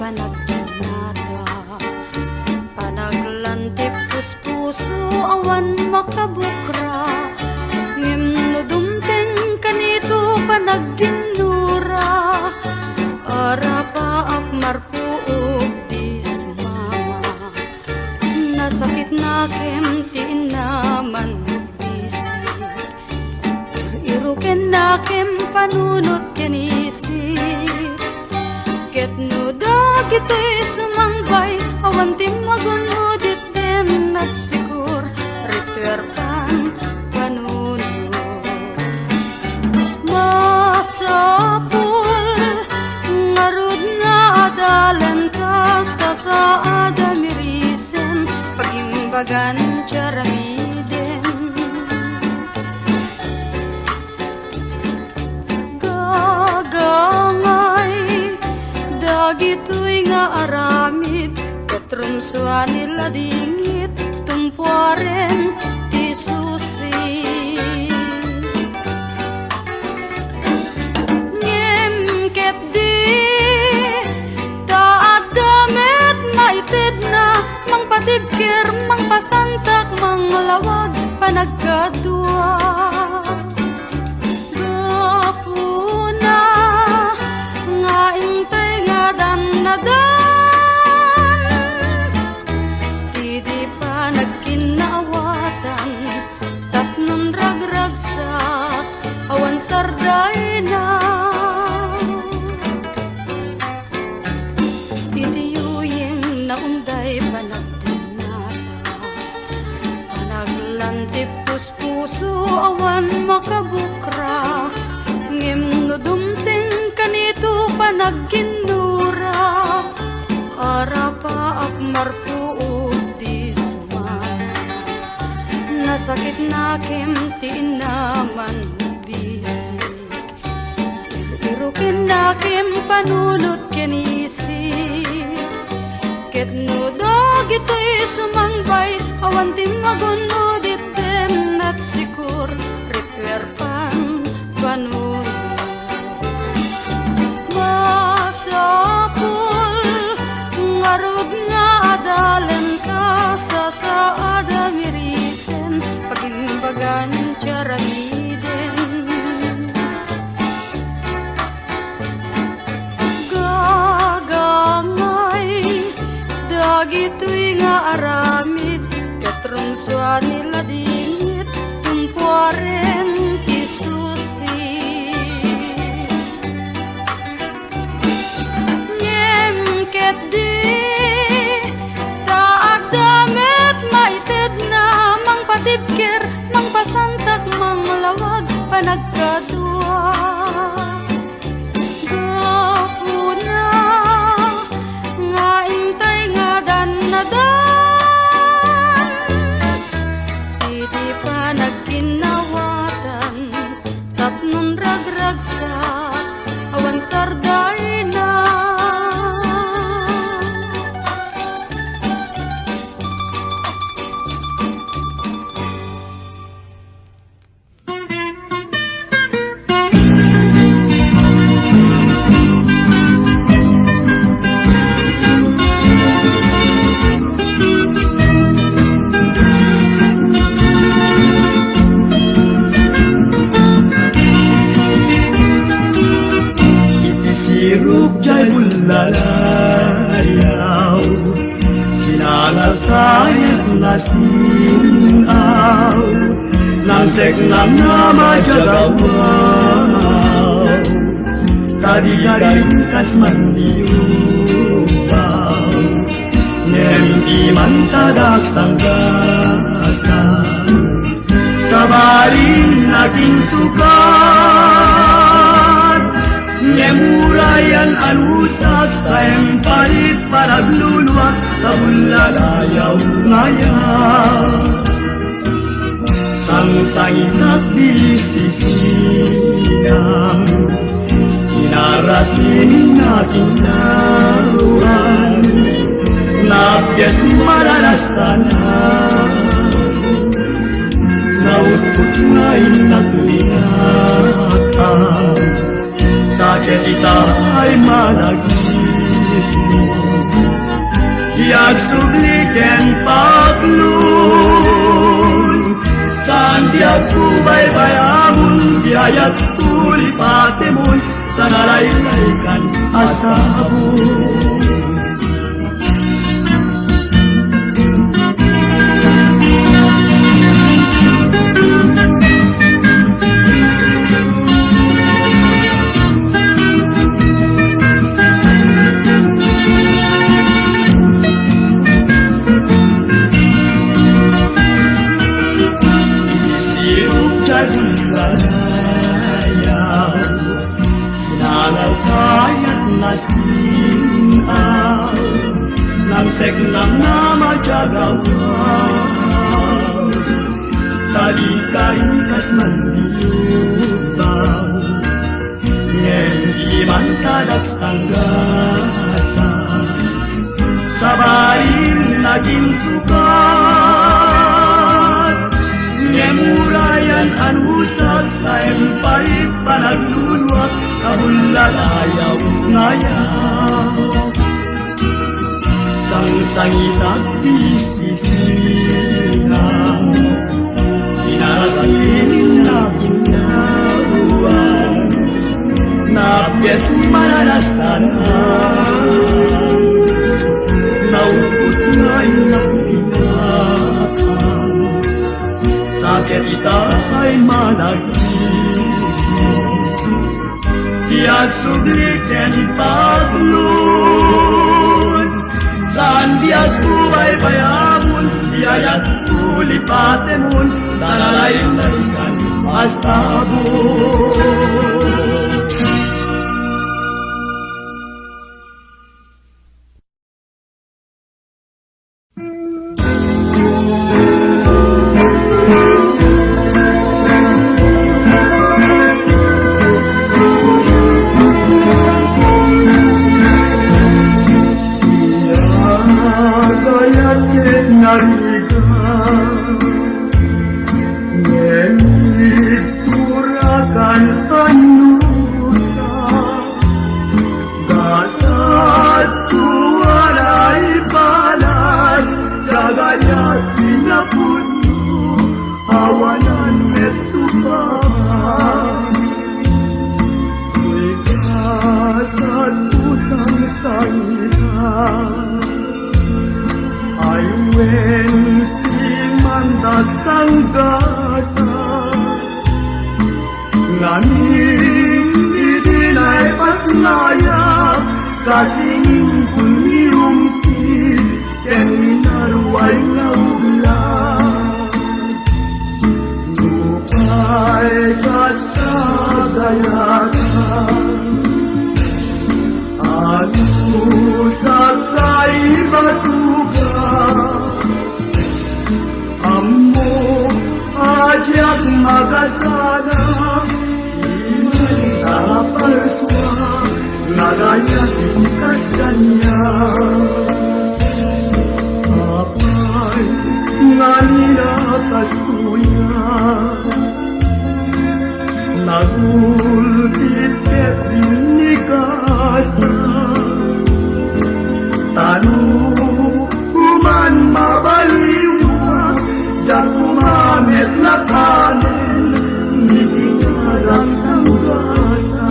panagtinata. Panaglantip puspuso awan makabukra. Ngem no dumteng kanito panagginura. Arapa ak marpuog di sumama. Nasakit na kem ti naman bisik. Iruken na kem panunot kenisik. Ket no dagito'y sumangbay awan ti magunudit den at sigur retuerpan panunot. Masapul ngarud nga adalan ka sa saada mirisen pagimbagan charamiden. Gagangay dagito'y nga aramid katrumswa nila dingit tumpuaren ti susi. Ngem di taat damit maited na mang patibkir mang pasantak mang lawag panagkadua. Gapuna nga intay nga dan na dan di pa nagkinaawatan tapnon ragragsak awan sarday na. Itiyuyeng naunday panagtinata. Panaglantip puspuso awan makabukra. Ngem no dumteng kanito panagginura. Arapa ak marpuog di sumama. Nasakit na kem ti naman bisik. Irukin na kem panunot kenisik. Ket no dagito'y sumangbay awan ti magunudit den at sikur retuerpan panunot. Masapul ngarud nga adalan ka sa saada mirisen pagimbagan charamiden. Gagangay dagito'y nga aramid katrumswa nila dingit tumpuaren ti susi. Ngem ket di taat damit maited na mang patibkir mang pasantak mang lawag panagkadua. Gapuna nga intay nga dan na dan di pa nagkinawatan tapnon ragragsak awan sarday na. Jay bulalayaw sinalagayat na sinaw langsek lang na majagawaw tadi-tadi kas mandiupaw nemdi mantadak sanggasan sabarin naging sukat Ngemurayan alusak sa empalit paraglulwa sa bulalayaw ngayon. Sang-sangin at disisiyang kinarasin na kinaruan Napyas malalasan na nautput nga'y naglinatan sa kita ay malagi Yak subliken paglun Saan diag kubay bayamun Biayat tulipatemun Tanalay-laykan asabun Seglam nama jagawan Tadi kaitas mandiubang Ngen iman kadak sanggasa Sabarin naging sukat Ngemurayan anusat sa empay panaglulwa Kabulalayaw ngayaw Sang-sangitan disisihan Inarasin na ginawan Napiyas mananasanan Naukot nga'y napinakan Sakit ita'y malagin Tiyak subliken paglun Saan diag kubay bayamun Biayat tulipatemun Tanalay-laykan asabun Kasing kuniyungsi Ken minarway na ulan Lupay kasta gayakan Aku sakay batugan Ammo ajak magasana Iman sa palswa Nagaya tingkas kanya Apay ngalirakas tuya Nagultit ket binikas na Tanong kuman mabaliwa Jak kumamet na kanin Hindi harap sa ugasa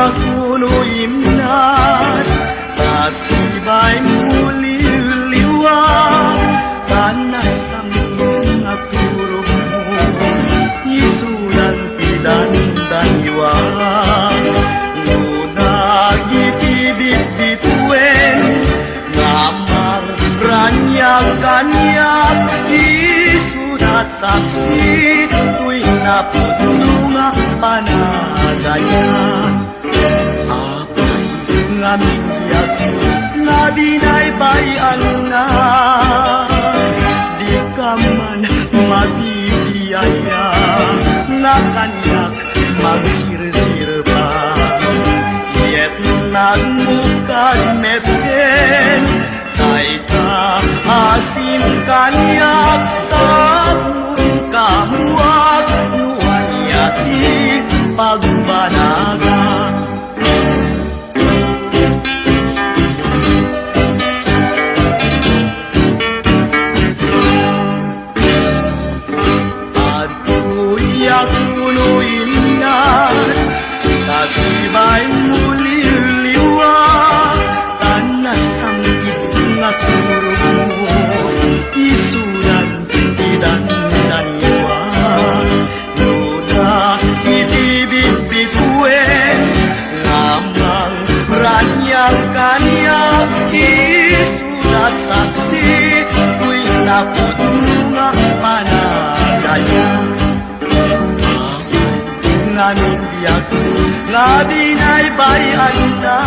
Kuno imnat, nasibay muli muliliwag Tanasang nagturog mo Isulan pinandaniwa Ngunag itibit-bituen Ngamang ranyak-kanyak Isulat saksi Tuwing naputulunga panagaya Apay ngaming biyak Na binaybayan na Di ka man mabibiyaya Na kanyak magsir-sir pa Yet nagmukad meten Tay ka asim kanyak Sabun kamuak Nuwan yati pagbanaga Kasibay muliliwa Tanasang itnaturo mo Isulan idandaniwa Nuna itibit-bituen Lamang ranyak-kanyak Isulat saksi Tuwing naputunga panagaya Ngamin biyak nga binaybayan na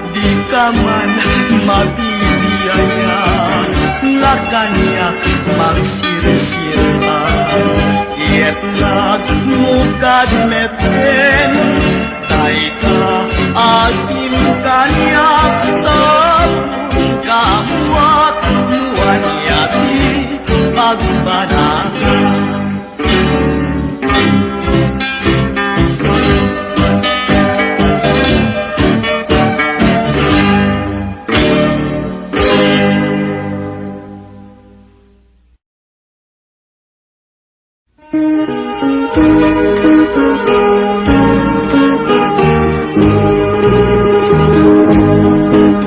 Di ka man mabibiyaya Nga kanyak magsir-sir pa Yet nagmukad meten Tay ka asim kanyak Sabun kamuak Nuwan yati pagbanaga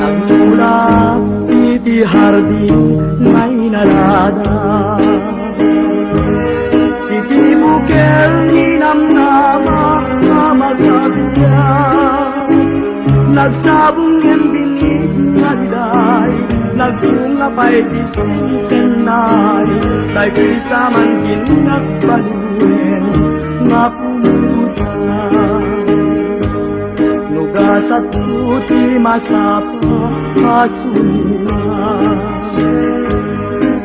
Nagmula iti hardin may nalada Iti bukel ni namnama na magkakya Nagsabong yung binig na diday Nagtunga pa'y tisenay Tay krisaman kinagbaluin Nga pumusa Nugasat puti masapa Kasunina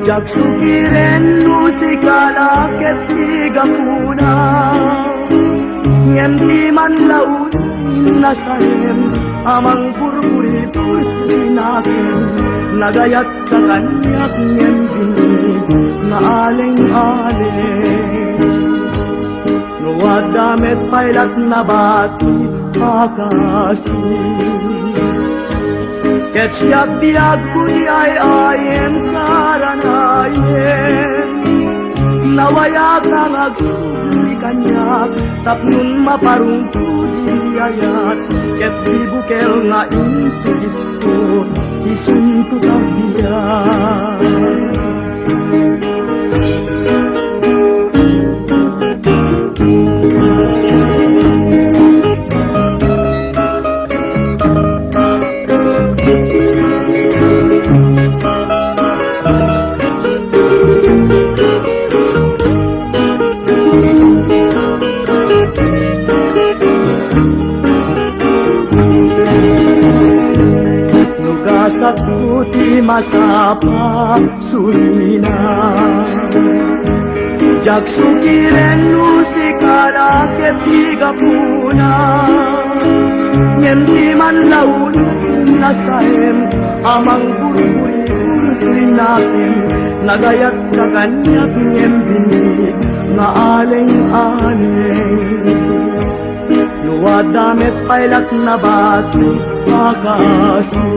Jagsukiren nusikalakit igapuna Ngem di man laun nasayem Amang purpuri-purpuri natin Nagayat sa kanyak ngem binig Na aling-aling Nuwag damit pailat na bati akasi Ketsyat biag kuni ay ayem saranayen Nawaya kang agsuli kanyak Tapnun maparungkuli ayat Ket di bukel nga into dito Isunto tabiyan Sa puti masapa surina Jagsukiren nusikala ketigapuna Ngem man laun nasaem Amang buri-buri natin Nagayat sa kanyak ngem binig Nga aleng-aleng Luwad damit pailat na bati Makasi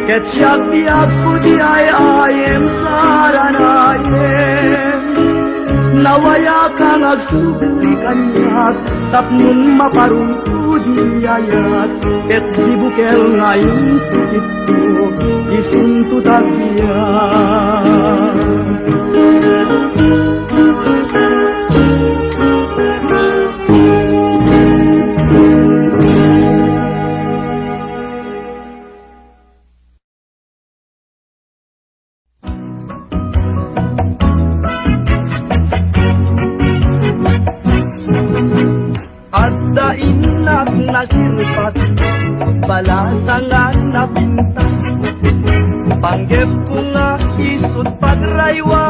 Ketsyap biag pudi ay ayem saranayem Nawaya kang agsubli kanyak, tapnon maparungkudi ayat, et di bukel ngayon tutito, isuntutag niya. Inak na sirpat, balasangan na pintas. Panggep ko nga isut pagraywa,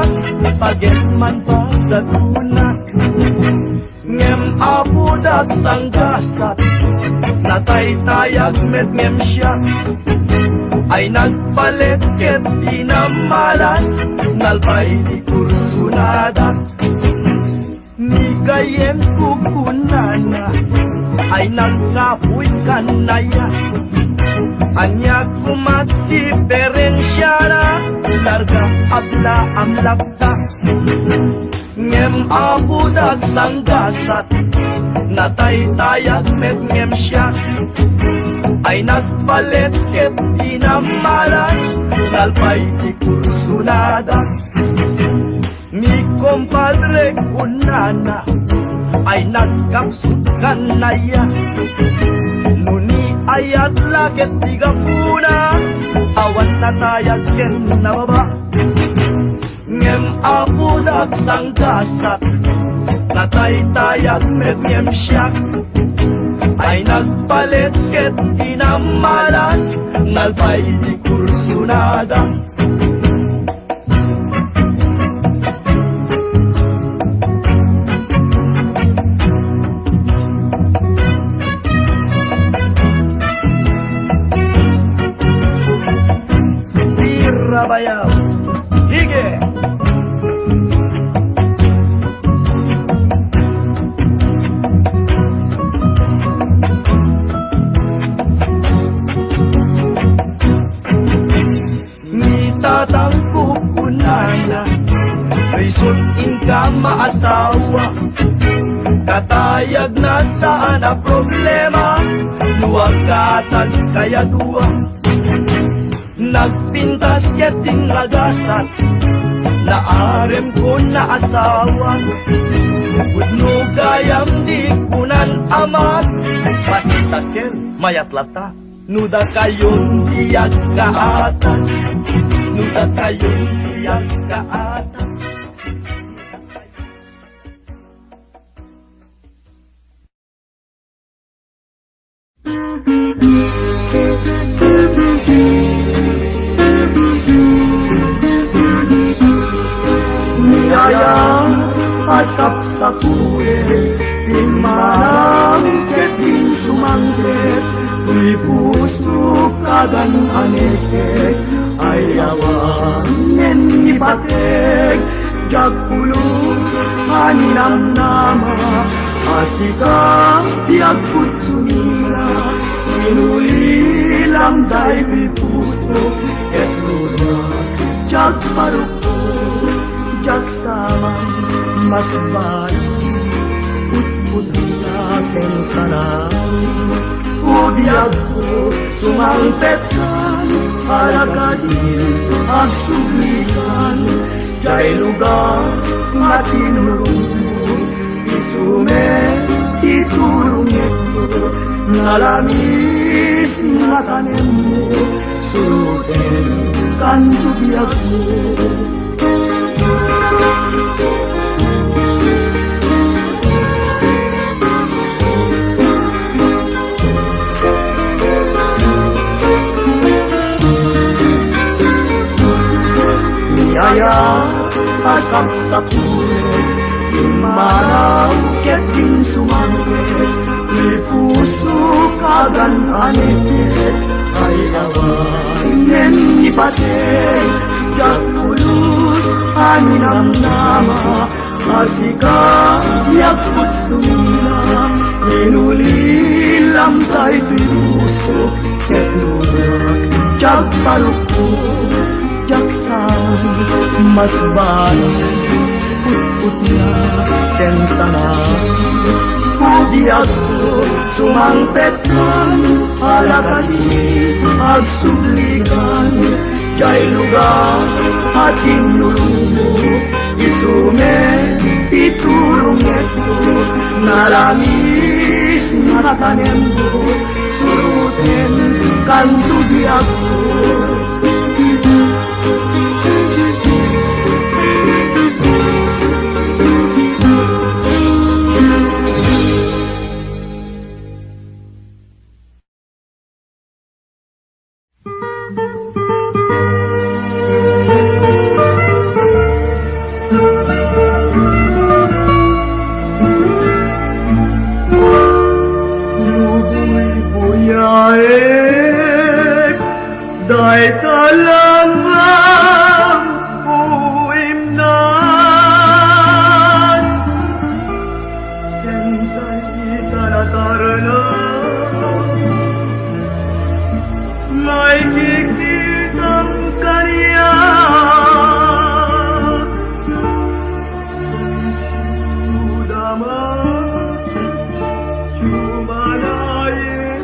pagesman pagatuna. Ngem apudak sanggasat, nataytayag met ngem siya. Ay nagpalit ket inamalas, nalpay di kursunada. Ni gayem kukunana, ay nagkapoy kanaya. Anya kumatiperensya na, larga abla ang lakta. Ngem abudag sanggasat, nataytayag met ngem siya. Ay nagpalit ket inamalas, nalpay di kursunada. Mi compadre kunana, ay nagkapsukan na ya. Nuni ayat laget tiga puna, awan na tayag ken na baba. Ngem apudak sanggasat, nataytayag met ngem siyak. Ay nagpalit ket inamalas, nalpay di kursunada. Bayaw, hige! Ni tatang kukunana, risot inka maasawa. Katayag na saan na problema, luwag katan kaya duwa. Nagpintas yating lagasat, naarem ko na asawa. Pudno gayam di kunan amat, basta ken mayat lata. Nuda kayon diyak kaatan, nuda kayon diyak kaatan. Niyayang atap sa kuwe, pinmanang keting sumangkit, tuy puso kagan anekek, ay awangen ipatek, jagpulo haninam nama, asikang tiagput sumira, inulilang day puso, et lunak, jagparuko, jaksaman mas baik put aking salam ubiag ko sumangpetan alakadin agsuglikan jay lugar matinulong isume iturong ito nalamis matanem mo suruten kan ubiag mo. Niyaya asap sa pulet, imaraw keting sumangket, di puso kagan aneket, ay awanin ipatek, jagpulus aninam nama, asika yakput sumila, inulilam tay pinuso, ketlunak, jagpaluko, jaksan mas baik putput na ken sana. Di ako sumangpetan, alakani agsublikan, jay lugar ating nulumo, isume itulong ito, nalamis naratanem ko, suruten kanto di ako. Dai kalamang uimnan, Kentay taratarana, May kikitang kaniya, Sudama, Sumanayin,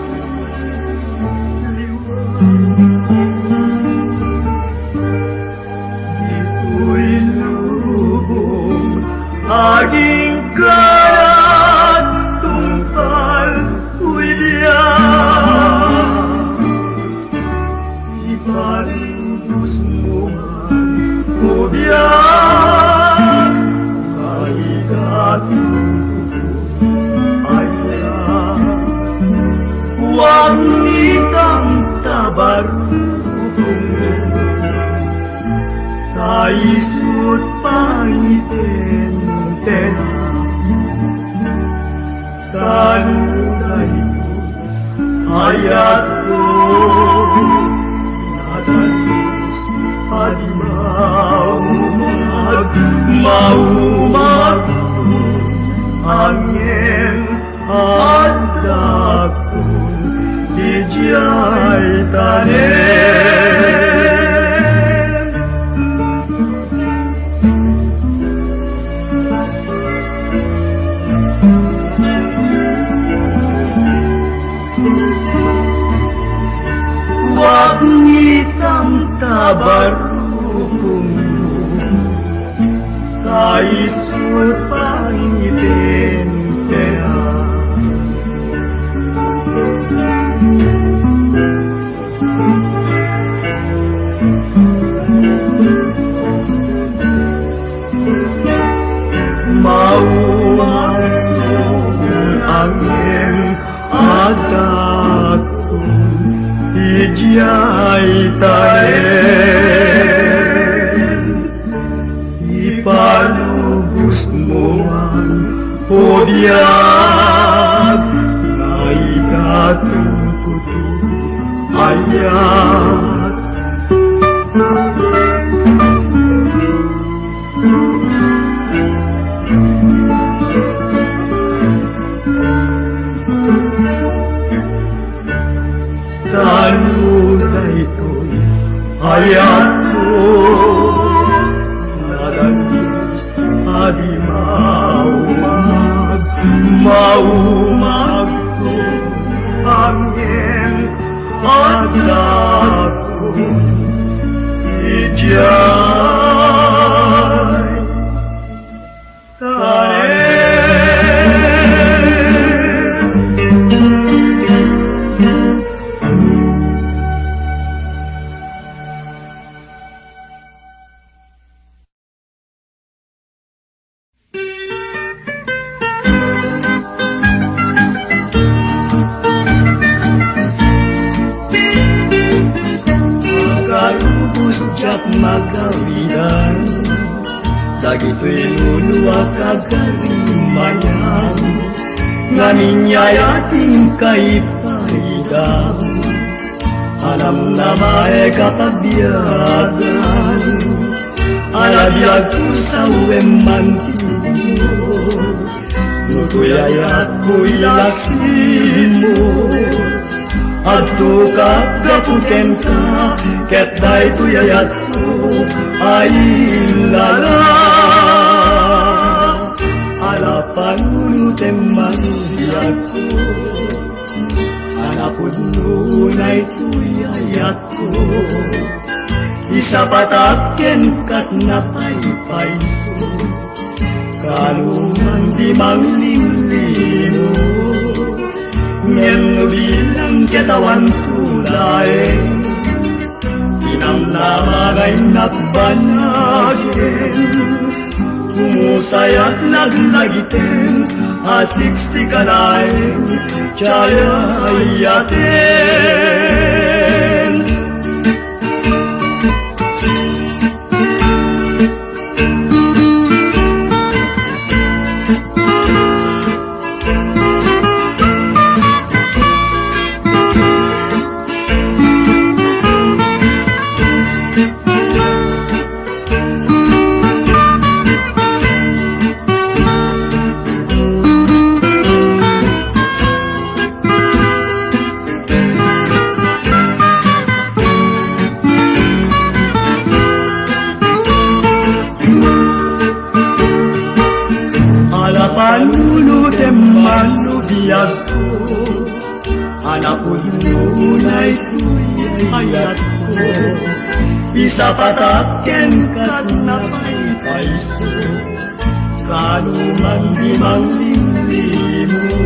Aging karat tungkal Wilya, ipalubos mo man o biyak, kaligat ayan, huwag nitang tabarutong kaisut pangitin tena, kanunay ko hayat ko, nadalis maumag angin at dakon di jay tanem. Huwag nitang tabarupong kaisut pangitin kaya. Maumang angin agak ijay taen, ipalubos mo man o diyak, naigatong kuto ayat. Tanunay ko'y hayat ko, nadagis adi maumag ko, angin at dakon, ijay tanen. Sejak magawidan, dagito'y nunua kagarimayan, nganinyay ating kaipahidan, alam na may kapagbiyagan, alabiyag ko sa uwemantiyo, nutuyayat ko'y lasin mo, adto ka kaputen ka, ket day tuyayat ko ay lalang. Alapanunutin man ako Anapod nunay tuyayat ko Isa patakken kat napaypayso Kaluman di manglilimo Ngayon bilang katawan tulay Tinamnamagay nagbanagin Humusay at naglagitin Asik si kalay Chayayatin Panulutin manubiyag ko Anapod nunay tuyayat ko Isa patakken kat napaypayso Kaluman di manglilimo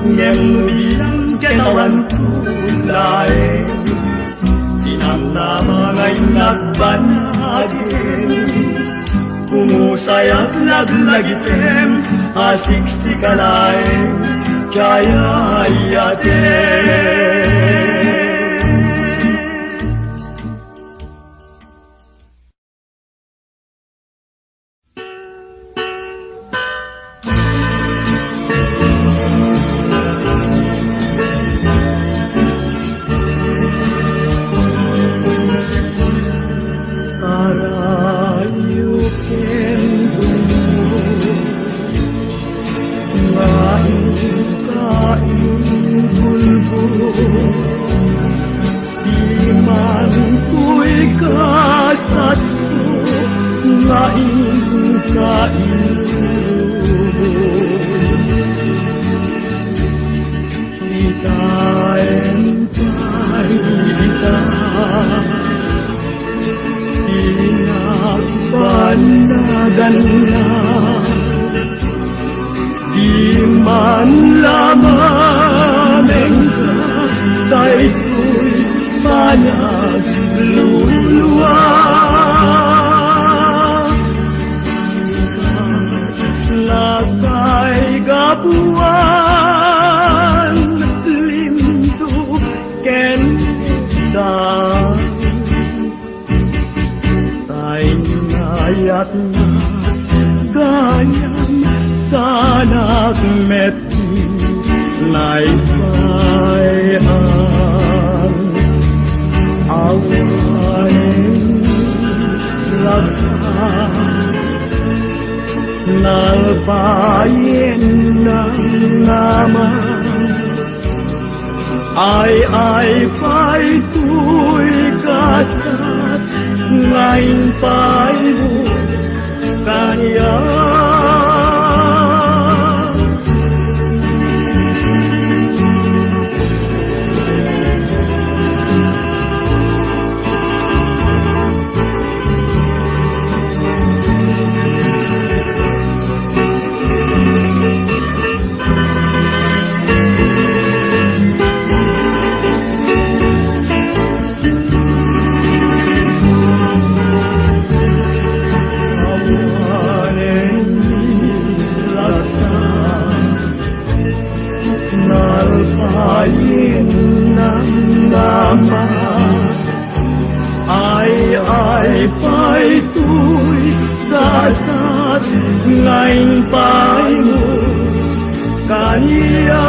Ngayon bilang katawan tulay Tinamnamangay nagbanagin Humusay at naglagitin Asik si kalay Chayayatin Di man lamang tayo'y panagluluwa Lakay gabuan lindu kenta Tay ngayat na ganyang sanak meti naipayan awain laksa nalpayin ng naman ay pa'y tuy kasat ngayon pa'y mo kanya ay pa'y tuy dasat ngayon pa'y mo kaniya